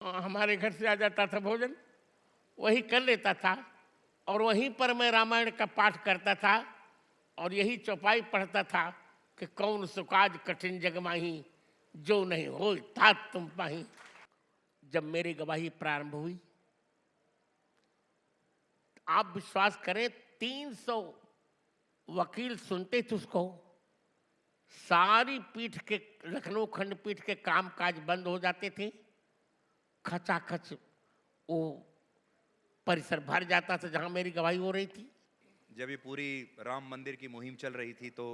हमारे घर से आ जाता था भोजन, वही कर लेता था और वहीं पर मैं रामायण का पाठ करता था और यही चौपाई पढ़ता था कि कौन सुकाज कठिन जग माही, जो नहीं हो तात तुम पाही। जब मेरी गवाही प्रारंभ हुई, आप विश्वास करें 300 वकील सुनते थे उसको। सारी पीठ के, लखनऊ खंडपीठ के कामकाज बंद हो जाते थे। खचाखच वो परिसर भर जाता था जहां मेरी गवाही हो रही थी। जब ये पूरी राम मंदिर की मुहिम चल रही थी तो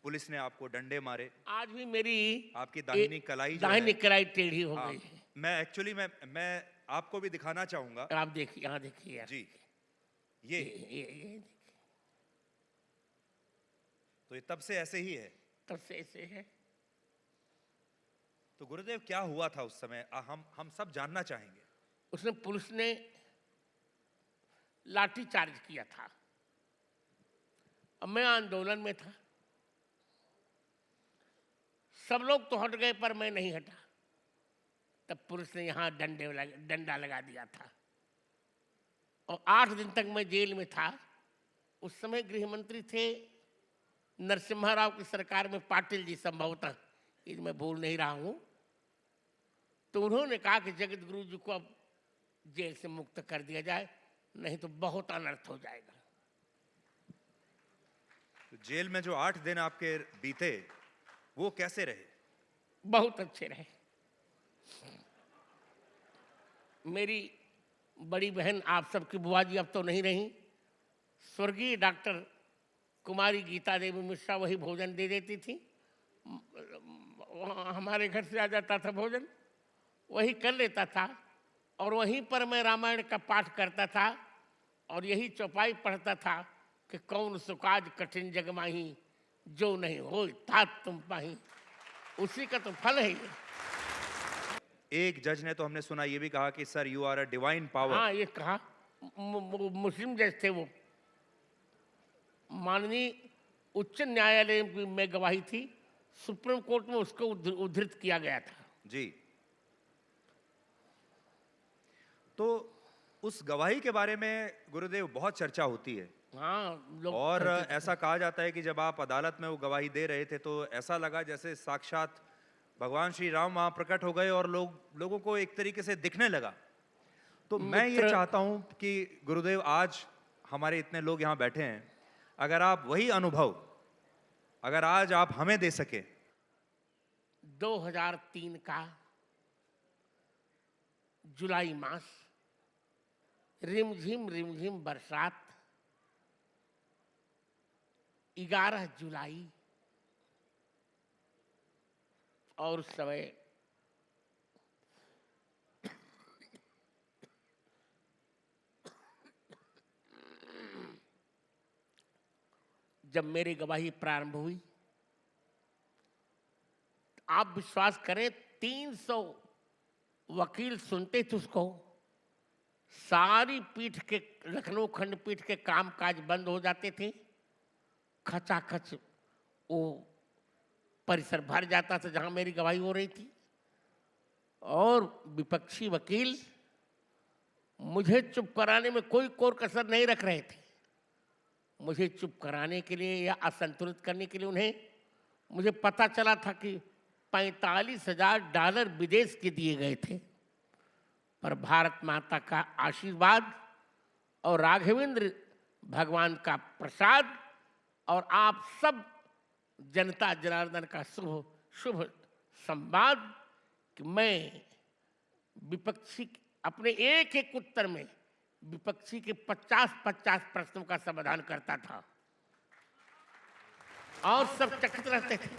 पुलिस ने आपको डंडे मारे। आज भी मेरी आपकी दाहिनी कलाई जो दाहिनी है, कलाई टेढ़ी हो हाँ, गई है। मैं एक्चुअली मैं आपको भी दिखाना चाहूंगा। आप देखिए, यहाँ देखिए यार, जी, ये ये देखिए, तो ये तब से ऐसे ही है। तब से ऐसे है। तो गुरुदेव क्या हुआ था उस समय, हम सब जानना चाहेंगे। उसने, पुलिस ने लाठी चार्ज किया था। अब मैं आंदोलन में था, सब लोग तो हट गए पर मैं नहीं हटा। तब पुलिस ने यहाँ डंडा लगा दिया था और 8 दिन तक मैं जेल में था। उस समय गृह मंत्री थे नरसिम्हा राव की सरकार में, पाटिल जी संभवतः, ये मैं भूल नहीं रहा हूं। तो उन्होंने कहा कि जगत गुरु जी को अब जेल से मुक्त कर दिया जाए, नहीं तो बहुत अनर्थ हो जाएगा। तो जेल में जो 8 दिन आपके बीते वो कैसे रहे? बहुत अच्छे रहे। मेरी बड़ी बहन, आप सबकी बुआ जी अब तो नहीं रही, स्वर्गीय डॉक्टर कुमारी गीता देवी मिश्रा, वही भोजन दे देती थी। हमारे घर से आ जाता था भोजन, वही कर लेता था और वहीं पर मैं रामायण का पाठ करता था और यही चौपाई पढ़ता था कि कौन सुकाज कठिन जग माही, जो नहीं हो तात तुम पाही। उसी का तो फल है ये। एक जज ने तो हमने सुना ये भी कहा कि sir you are a divine power. हाँ, ये कहा। मुस्लिम जज थे वो, माननीय उच्च न्यायालय में गवाही थी, सुप्रीम कोर्ट में उसको उद्धृत किया गया था। जी, तो उस गवाही के बारे में गुरुदेव बहुत चर्चा होती है। हाँ, लोग और कहते थे। ऐसा कहा जाता है कि जब आप अदालत में वो गवाही दे रहे थे तो ऐसा लगा जैसे साक्षात भगवान श्री राम वहां प्रकट हो गए और लोगों को एक तरीके से दिखने लगा। तो मैं ये मित्र, चाहता हूं कि गुरुदेव आज हमारे इतने लोग यहाँ बैठे हैं, अगर आप वही अनुभव अगर आज आप हमें दे सके। 2003 का जुलाई मास, रिमझिम बरसात, 11 जुलाई, और उस समय जब मेरी गवाही प्रारंभ हुई, आप विश्वास करें 300 वकील सुनते थे उसको। सारी पीठ के, लखनऊ खंडपीठ के कामकाज बंद हो जाते थे। खचाखच वो परिसर भर जाता था जहां मेरी गवाही हो रही थी और विपक्षी वकील मुझे चुप कराने में कोई कोर कसर नहीं रख रहे थे। मुझे चुप कराने के लिए या असंतुलित करने के लिए उन्हें, मुझे पता चला था कि $45,000 विदेश के दिए गए थे, पर भारत माता का आशीर्वाद और राघवेंद्र भगवान का प्रसाद और आप सब जनता जनार्दन का शुभ संवाद कि मैं विपक्षी, अपने एक एक उत्तर में विपक्षी के 50-50 प्रश्नों का समाधान करता था और सब चकित रहते थे।